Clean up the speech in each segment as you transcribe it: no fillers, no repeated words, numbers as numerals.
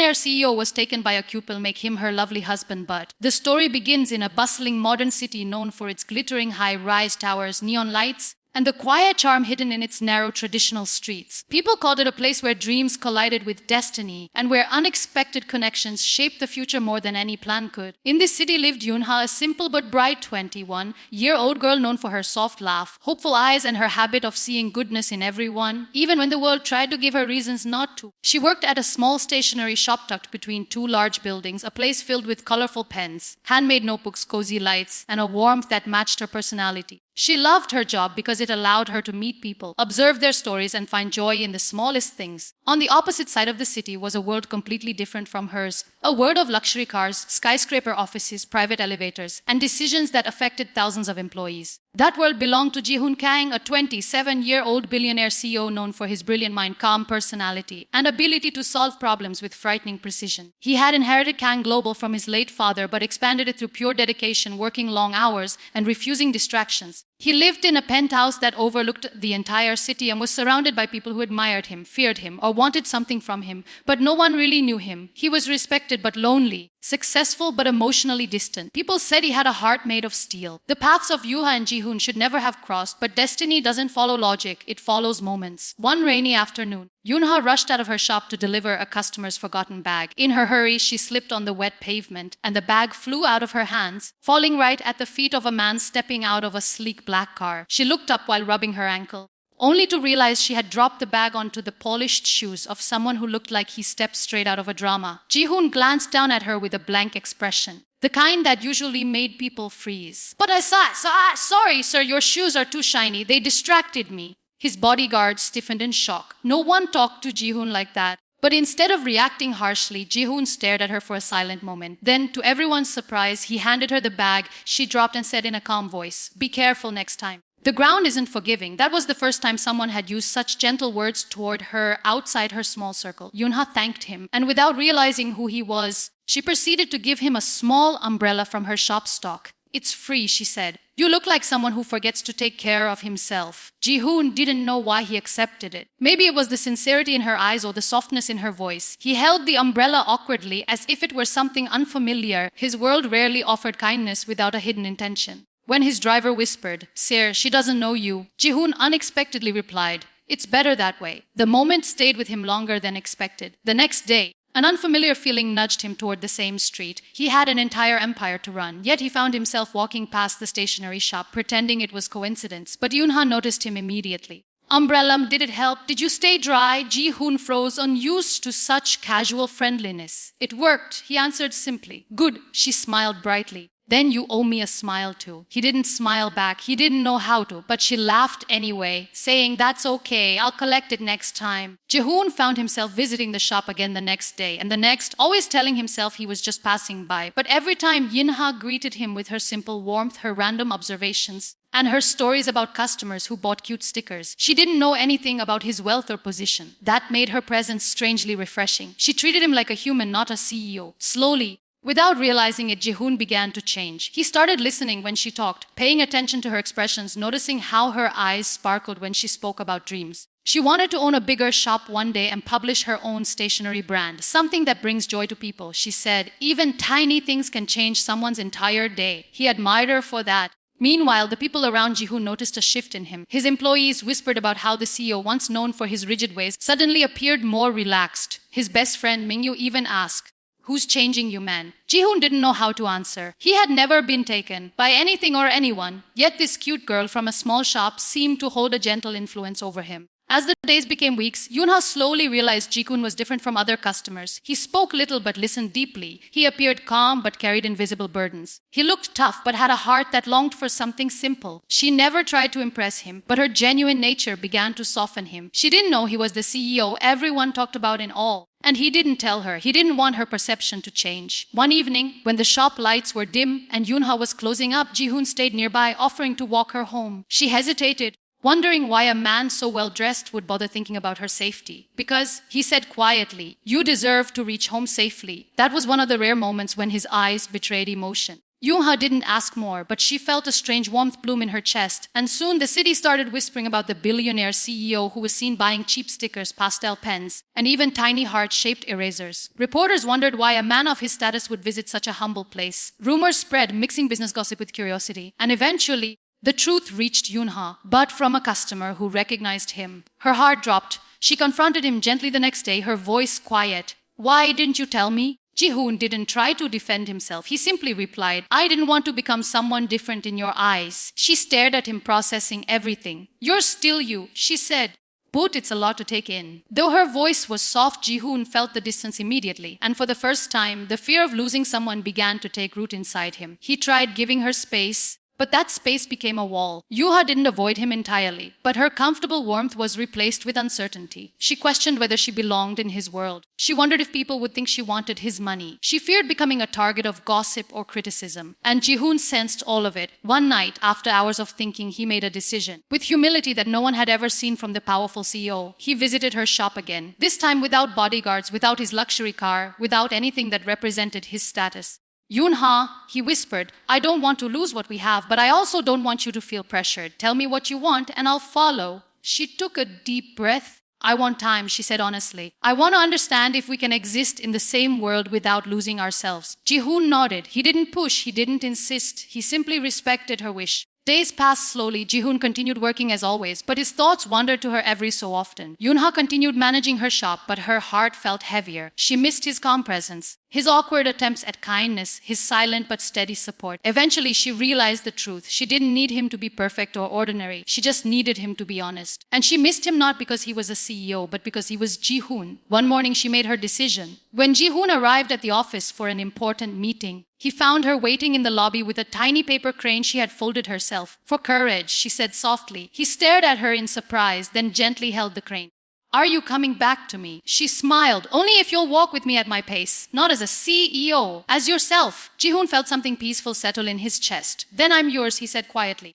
Billionaire CEO was taken by a couple make him her lovely husband, but the story begins in a bustling modern city known for its glittering high-rise towers, neon lights, and the quiet charm hidden in its narrow traditional streets. People called it a place where dreams collided with destiny and where unexpected connections shaped the future more than any plan could. In this city lived Yunha, a simple but bright 21-year-old girl known for her soft laugh, hopeful eyes, and her habit of seeing goodness in everyone, even when the world tried to give her reasons not to. She worked at a small stationery shop tucked between two large buildings, a place filled with colorful pens, handmade notebooks, cozy lights, and a warmth that matched her personality. She loved her job because it allowed her to meet people, observe their stories, and find joy in the smallest things. On the opposite side of the city was a world completely different from hers, a world of luxury cars, skyscraper offices, private elevators, and decisions that affected thousands of employees. That world belonged to Ji-hoon Kang, a 27-year-old billionaire CEO known for his brilliant mind, calm personality, and ability to solve problems with frightening precision. He had inherited Kang Global from his late father but expanded it through pure dedication, working long hours, and refusing distractions. He lived in a penthouse that overlooked the entire city and was surrounded by people who admired him, feared him, or wanted something from him, but no one really knew him. He was respected but lonely, successful but emotionally distant. People said he had a heart made of steel. The paths of Yuha and Ji-hoon should never have crossed, but destiny doesn't follow logic, it follows moments. One rainy afternoon, Yunha rushed out of her shop to deliver a customer's forgotten bag. In her hurry, she slipped on the wet pavement, and the bag flew out of her hands, falling right at the feet of a man stepping out of a sleek black car. She looked up while rubbing her ankle, only to realize she had dropped the bag onto the polished shoes of someone who looked like he stepped straight out of a drama. Ji-hoon glanced down at her with a blank expression, the kind that usually made people freeze. "But sorry, sir, your shoes are too shiny. They distracted me." His bodyguard stiffened in shock. No one talked to Ji-hoon like that. But instead of reacting harshly, Ji-hoon stared at her for a silent moment. Then, to everyone's surprise, he handed her the bag she dropped and said in a calm voice, "Be careful next time." The ground isn't forgiving. That was the first time someone had used such gentle words toward her outside her small circle. Yunha thanked him, and without realizing who he was, she proceeded to give him a small umbrella from her shop stock. "It's free," she said. "You look like someone who forgets to take care of himself." Ji-hoon didn't know why he accepted it. Maybe it was the sincerity in her eyes or the softness in her voice. He held the umbrella awkwardly, as if it were something unfamiliar. His world rarely offered kindness without a hidden intention. When his driver whispered, "Sir, she doesn't know you," Ji-hoon unexpectedly replied, "It's better that way." The moment stayed with him longer than expected. The next day, an unfamiliar feeling nudged him toward the same street. He had an entire empire to run, yet he found himself walking past the stationery shop, pretending it was coincidence. But Yunha noticed him immediately. "Umbrella, did it help? Did you stay dry?" Ji-hoon froze, unused to such casual friendliness. "It worked," he answered simply. "Good," she smiled brightly. "Then you owe me a smile too." He didn't smile back. He didn't know how to, but she laughed anyway, saying, "That's okay. I'll collect it next time." Ji-hoon found himself visiting the shop again the next day and the next, always telling himself he was just passing by. But every time Yunha greeted him with her simple warmth, her random observations, and her stories about customers who bought cute stickers. She didn't know anything about his wealth or position. That made her presence strangely refreshing. She treated him like a human, not a CEO. Slowly, without realizing it, Ji-hoon began to change. He started listening when she talked, paying attention to her expressions, noticing how her eyes sparkled when she spoke about dreams. She wanted to own a bigger shop one day and publish her own stationery brand, something that brings joy to people. She said, "Even tiny things can change someone's entire day." He admired her for that. Meanwhile, the people around Ji-hoon noticed a shift in him. His employees whispered about how the CEO, once known for his rigid ways, suddenly appeared more relaxed. His best friend Mingyu even asked, "Who's changing you, man?" Ji-hoon didn't know how to answer. He had never been taken by anything or anyone, yet this cute girl from a small shop seemed to hold a gentle influence over him. As the days became weeks, Yunha slowly realized Ji-hoon was different from other customers. He spoke little but listened deeply. He appeared calm but carried invisible burdens. He looked tough but had a heart that longed for something simple. She never tried to impress him, but her genuine nature began to soften him. She didn't know he was the CEO everyone talked about in all. And he didn't tell her. He didn't want her perception to change. One evening, when the shop lights were dim and Yunha was closing up, Ji-hoon stayed nearby, offering to walk her home. She hesitated, wondering why a man so well dressed would bother thinking about her safety. "Because," he said quietly, "you deserve to reach home safely." That was one of the rare moments when his eyes betrayed emotion. Yoonha didn't ask more, but she felt a strange warmth bloom in her chest, and soon the city started whispering about the billionaire CEO who was seen buying cheap stickers, pastel pens, and even tiny heart-shaped erasers. Reporters wondered why a man of his status would visit such a humble place. Rumors spread, mixing business gossip with curiosity, and eventually, the truth reached Yoonha, but from a customer who recognized him. Her heart dropped. She confronted him gently the next day, her voice quiet. "Why didn't you tell me?" Ji-hoon didn't try to defend himself. He simply replied, "I didn't want to become someone different in your eyes." She stared at him, processing everything. "You're still you," she said. But it's a lot to take in. Though her voice was soft, Ji-hoon felt the distance immediately, and for the first time, the fear of losing someone began to take root inside him. He tried giving her space, but that space became a wall. Yuha didn't avoid him entirely, but her comfortable warmth was replaced with uncertainty. She questioned whether she belonged in his world. She wondered if people would think she wanted his money. She feared becoming a target of gossip or criticism. And Ji-hoon sensed all of it. One night, after hours of thinking, he made a decision. With humility that no one had ever seen from the powerful CEO, he visited her shop again. This time without bodyguards, without his luxury car, without anything that represented his status. "Yoonha," he whispered, "I don't want to lose what we have, but I also don't want you to feel pressured. Tell me what you want and I'll follow." She took a deep breath. "I want time," she said honestly. "I want to understand if we can exist in the same world without losing ourselves." Ji-hoon nodded. He didn't push, he didn't insist. He simply respected her wish. Days passed slowly. Ji-hoon continued working as always, but his thoughts wandered to her every so often. Yoonha continued managing her shop, but her heart felt heavier. She missed his calm presence, his awkward attempts at kindness, his silent but steady support. Eventually, she realized the truth. She didn't need him to be perfect or ordinary. She just needed him to be honest. And she missed him not because he was a CEO, but because he was Ji-hoon. One morning, she made her decision. When Ji-hoon arrived at the office for an important meeting, he found her waiting in the lobby with a tiny paper crane she had folded herself. "For courage," she said softly. He stared at her in surprise, then gently held the crane. "Are you coming back to me?" She smiled. "Only if you'll walk with me at my pace. Not as a CEO, as yourself." Ji-hoon felt something peaceful settle in his chest. "Then I'm yours," he said quietly.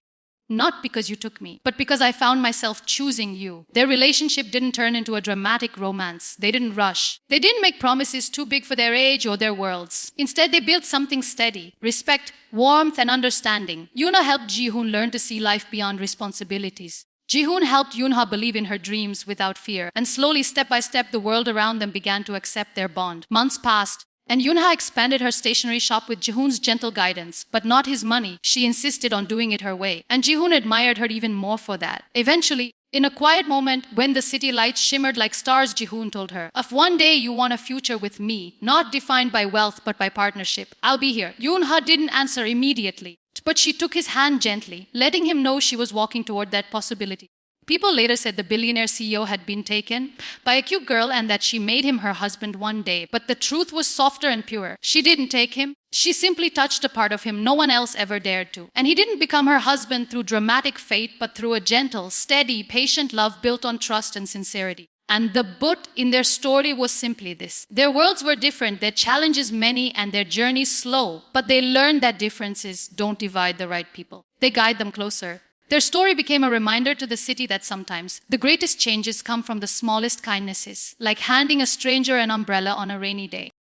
"Not because you took me, but because I found myself choosing you." Their relationship didn't turn into a dramatic romance. They didn't rush. They didn't make promises too big for their age or their worlds. Instead, they built something steady. Respect, warmth, and understanding. Yoonha helped Ji-hoon learn to see life beyond responsibilities. Ji-hoon helped Yoonha believe in her dreams without fear. And slowly, step by step, the world around them began to accept their bond. Months passed, and Yoonha expanded her stationery shop with Ji-hoon's gentle guidance, but not his money. She insisted on doing it her way, and Ji-hoon admired her even more for that. Eventually, in a quiet moment, when the city lights shimmered like stars, Ji-hoon told her, "If one day you want a future with me, not defined by wealth but by partnership, I'll be here." Yoonha didn't answer immediately, but she took his hand gently, letting him know she was walking toward that possibility. People later said the billionaire CEO had been taken by a cute girl and that she made him her husband one day. But the truth was softer and purer. She didn't take him. She simply touched a part of him no one else ever dared to. And he didn't become her husband through dramatic fate, but through a gentle, steady, patient love built on trust and sincerity. And the but in their story was simply this. Their worlds were different, their challenges many, and their journeys slow. But they learned that differences don't divide the right people. They guide them closer. Their story became a reminder to the city that sometimes the greatest changes come from the smallest kindnesses, like handing a stranger an umbrella on a rainy day.